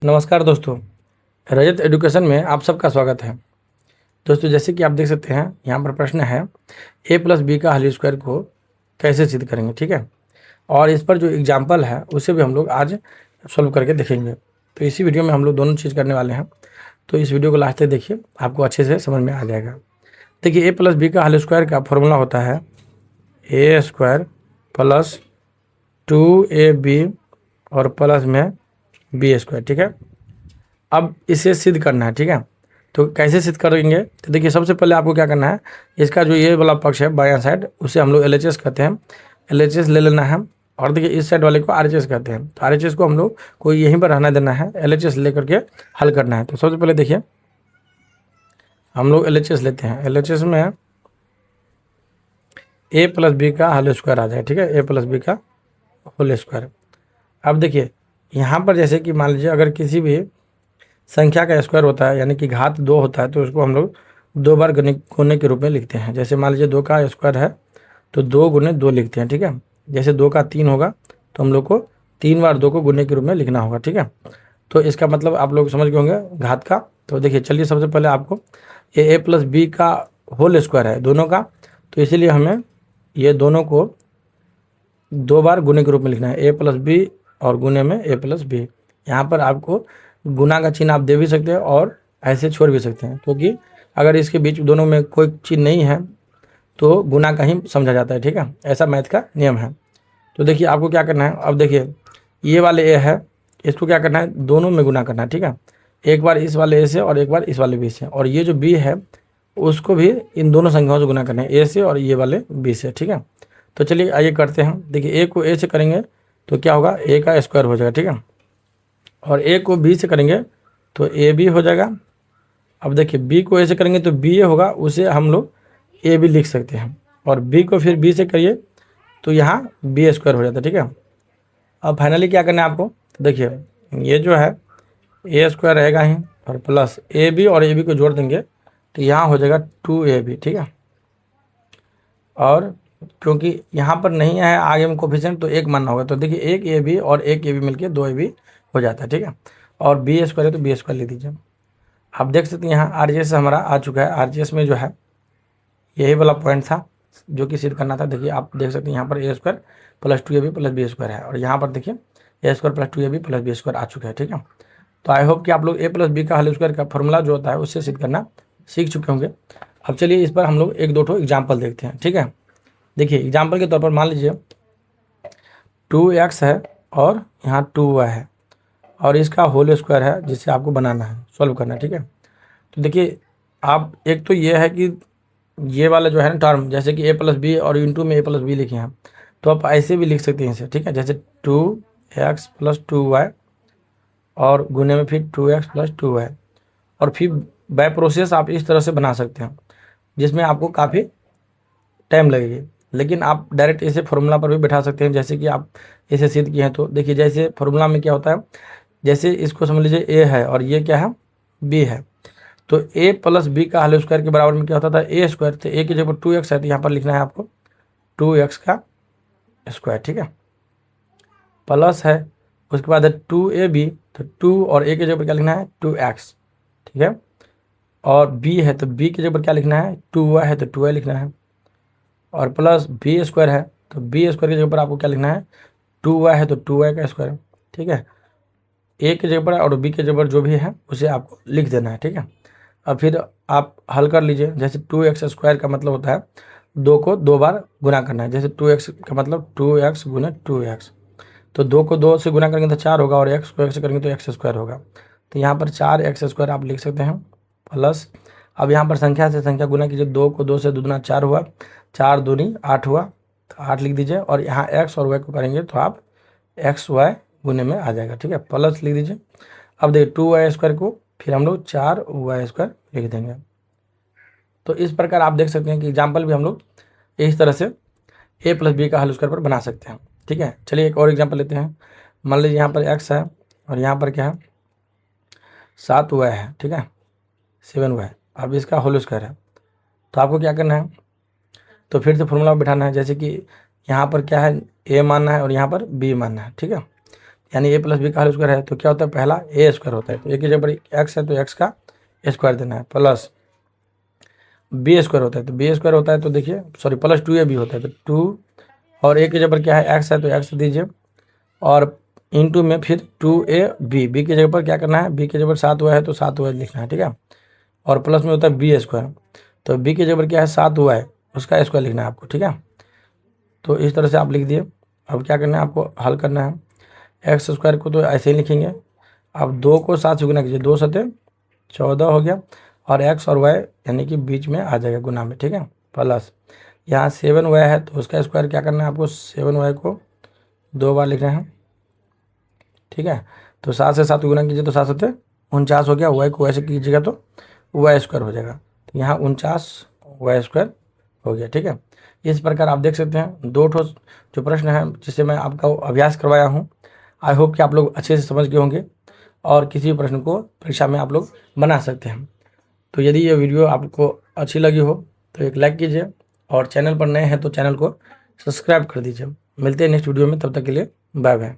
नमस्कार दोस्तों, रजत एजुकेशन में आप सबका स्वागत है। दोस्तों, जैसे कि आप देख सकते हैं यहाँ पर प्रश्न है a प्लस बी का होल स्क्वायर को कैसे सिद्ध करेंगे। ठीक है, और इस पर जो एग्जाम्पल है उसे भी हम लोग आज सॉल्व करके देखेंगे। तो इसी वीडियो में हम लोग दोनों चीज़ करने वाले हैं, तो इस वीडियो को लास्ट तक देखिए, आपको अच्छे से समझ में आ जाएगा। देखिए, a प्लस बी का होल स्क्वायर का फॉर्मूला होता है ए स्क्वायर प्लस 2ab और प्लस में बी स्क्वायर। ठीक है, अब इसे सिद्ध करना है। ठीक है, तो कैसे सिद्ध करेंगे, तो देखिए सबसे पहले आपको क्या करना है, इसका जो ये वाला पक्ष है बायां साइड उसे हम लोग LHS कहते हैं, LHS ले लेना है। और देखिए इस साइड वाले को RHS कहते हैं, तो RHS को हम लोग को यहीं पर रहना देना है, LHS लेकर के हल करना है। तो सबसे पहले देखिए हम लोग LHS लेते हैं, LHS में a प्लस बी का होल स्क्वायर आ जाए। ठीक है, a प्लस बी का होल स्क्वायर। अब देखिए यहाँ पर जैसे कि मान लीजिए अगर किसी भी संख्या का स्क्वायर होता है यानी कि घात 2 होता है, तो उसको हम लोग 2 बार गुने के रूप में लिखते हैं। जैसे मान लीजिए 2 का स्क्वायर है तो 2 गुने 2 लिखते हैं। ठीक है, जैसे 2 का 3 होगा तो हम लोग को 3 बार 2 को गुने के रूप में लिखना होगा। ठीक है, तो इसका मतलब आप लोग समझ गए होंगे घात का। तो देखिए चलिए सबसे पहले आपको ए प्लस बी का होल स्क्वायर है दोनों का, तो इसीलिए हमें ये दोनों को 2 बार गुने के रूप में लिखना है, a प्लस बी और गुने में a प्लस बी। यहाँ पर आपको गुना का चिन्ह आप दे भी सकते हैं और ऐसे छोड़ भी सकते हैं, क्योंकि अगर इसके बीच दोनों में कोई चीज़ नहीं है तो गुना का ही समझा जाता है। ठीक है, ऐसा मैथ का नियम है। तो देखिए आपको क्या करना है, अब देखिए ये वाले ए है, इसको क्या करना है, दोनों में गुना करना है। ठीक है, एक बार इस वाले ए से और एक बार इस वाले बी से, और ये जो बी है उसको भी इन दोनों संख्याओं से गुना करना है, ए से और ये वाले बी से। ठीक है, तो चलिए आइए करते हैं। देखिए ए को ए से करेंगे तो क्या होगा, ए का स्क्वायर हो जाएगा। ठीक है, और ए को बी से करेंगे तो ए बी हो जाएगा। अब देखिए बी को ए से करेंगे तो बी ए होगा, उसे हम लोग ए बी लिख सकते हैं, और बी को फिर बी से करिए तो यहाँ बी स्क्वायर हो जाता है। ठीक है, अब फाइनली क्या करना है आपको, तो देखिए ये जो है ए स्क्वायर रहेगा ही, और प्लस ए बी और ए बी को जोड़ देंगे तो यहाँ हो जाएगा 2ab। ठीक है, और क्योंकि यहाँ पर नहीं है आगे में कोफिशिएंट तो एक मानना होगा, तो देखिए एक ए बी और एक ए बी मिलकर 2ab हो जाता है। ठीक है, और बी स्क्वायर है तो बी स्क्वायर लिख दीजिए। आप देख सकते हैं यहाँ RGS हमारा आ चुका है। RGS में जो है यही वाला पॉइंट था जो कि सिद्ध करना था। देखिए आप देख सकते हैं यहाँ पर a square plus 2ab plus b square है, और यहाँ पर देखिए a square plus 2ab plus b square आ चुका है। ठीक है, तो आई होप कि आप लोग a प्लस बी का होल स्क्वायर का फॉर्मूला जो होता है उससे सिद्ध करना सीख चुके होंगे। अब चलिए इस पर हम लोग एक दो ठो एग्जाम्पल देखते हैं। ठीक है, देखिए एग्जाम्पल के तौर पर मान लीजिए 2x है और यहाँ 2y है, और इसका होल स्क्वायर है जिसे आपको बनाना है, सॉल्व करना है। ठीक है, तो देखिए आप एक तो ये है कि ये वाला जो है ना टर्म, जैसे कि a प्लस बी और इंटू में a प्लस बी लिखे हैं, तो आप ऐसे भी लिख सकते हैं इसे। ठीक है, जैसे 2x प्लस 2y और गुने में फिर 2x प्लस 2y, और फिर बाय प्रोसेस आप इस तरह से बना सकते हैं जिसमें आपको काफ़ी टाइम लगेगी, लेकिन आप डायरेक्ट इसे फॉर्मूला पर भी बैठा सकते हैं, जैसे कि आप इसे सिद्ध किए हैं। तो देखिए जैसे फॉर्मूला में क्या होता है, जैसे इसको समझ लीजिए a है और ये क्या है, b है, तो a प्लस बी का होल स्क्वायर के बराबर में क्या होता था, a स्क्वायर। तो a की जगह 2x है तो यहाँ पर लिखना है आपको 2x का स्क्वायर। ठीक है, प्लस है, उसके बाद है 2ab, तो 2 और a की जगह पर क्या लिखना है 2x। ठीक है, और b है तो b की जगह पर क्या लिखना है 2y है तो 2y लिखना है, और प्लस बी स्क्वायर है तो बी स्क्वायर की जगह पर आपको क्या लिखना है 2y है तो 2y का स्क्वायर। ठीक है, ए की जगह पर और बी की जगह पर जो भी है उसे आपको लिख देना है। ठीक है, अब फिर आप हल कर लीजिए। जैसे 2x स्क्वायर का मतलब होता है 2 को 2 बार गुना करना है, जैसे 2x का मतलब 2x गुना 2x, तो 2 को 2 से गुना करेंगे तो 4 होगा, और x को x से करेंगे तो x स्क्वायर होगा, तो यहाँ पर 4x स्क्वायर आप लिख सकते हैं। प्लस अब यहाँ पर संख्या से संख्या गुना कीजिए, 2 को 2 से दुगुना 4 हुआ, 4 दूनी 8 हुआ, तो 8 लिख दीजिए, और यहाँ x और y को करेंगे तो आप x y गुने में आ जाएगा। ठीक है, प्लस लिख दीजिए। अब देखिए 2y स्क्वायर को फिर हम लोग 4y स्क्वायर लिख देंगे। तो इस प्रकार आप देख सकते हैं कि एग्जाम्पल भी हम लोग इस तरह से a प्लस बी का होल स्क्वायर पर बना सकते हैं। ठीक है, चलिए एक और एग्जाम्पल लेते हैं। मान लीजिए यहाँ पर x है और यहाँ पर क्या है 7y है। ठीक है, 7y, अब इसका होल स्क्वायर है, तो आपको क्या करना है, तो फिर से फॉर्मूला बिठाना है। जैसे कि यहाँ पर क्या है a मानना है और यहाँ पर b मानना है। ठीक है, यानी ए प्लस बी का होल स्क्वायर है तो क्या होता है, पहला ए स्क्वायर होता है, तो ए की जगह पर एक्स है तो एक्स का स्क्वायर देना है, प्लस बी स्क्वायर होता है तो बी स्क्वायर होता है तो देखिए सॉरी प्लस 2ab होता है तो 2 और ए की जगह पर क्या है एक्स है तो एक्स दीजिए और इंटू में फिर 2ab, बी की जगह पर क्या करना है, बी की जगह पर 7y है तो 7y लिखना है, ठीक है। और प्लस में होता है बी स्क्वायर, तो बी की जगह पर क्या है 7y, उसका स्क्वायर लिखना है आपको, ठीक है। तो इस तरह से आप लिख दिए। अब क्या करना है आपको, हल करना है। एक्स स्क्वायर को तो ऐसे ही लिखेंगे, अब 2 को 7 से गुना कीजिए, 2 सते 14 हो गया और एक्स और वाई यानी कि बीच में आ जाएगा गुना में, ठीक है। प्लस यहाँ 7y है तो उसका स्क्वायर क्या करना है आपको, 7y को 2 बार लिखना है, ठीक है। तो 7 से 7 गुना कीजिए तो 7 सते 49 हो गया, वाई को वैसे कीजिएगा तो वाई स्क्वायर हो जाएगा, तो यहाँ 49 वाई स्क्वायर हो गया, ठीक है। इस प्रकार आप देख सकते हैं दो ठो जो प्रश्न है जिससे मैं आपका अभ्यास करवाया हूँ। आई होप कि आप लोग अच्छे से समझ गए होंगे और किसी भी प्रश्न को परीक्षा में आप लोग बना सकते हैं। तो यदि ये वीडियो आपको अच्छी लगी हो तो एक लाइक कीजिए और चैनल पर नए हैं तो चैनल को सब्सक्राइब कर दीजिए। मिलते हैं नेक्स्ट वीडियो में, तब तक के लिए बाय बाय।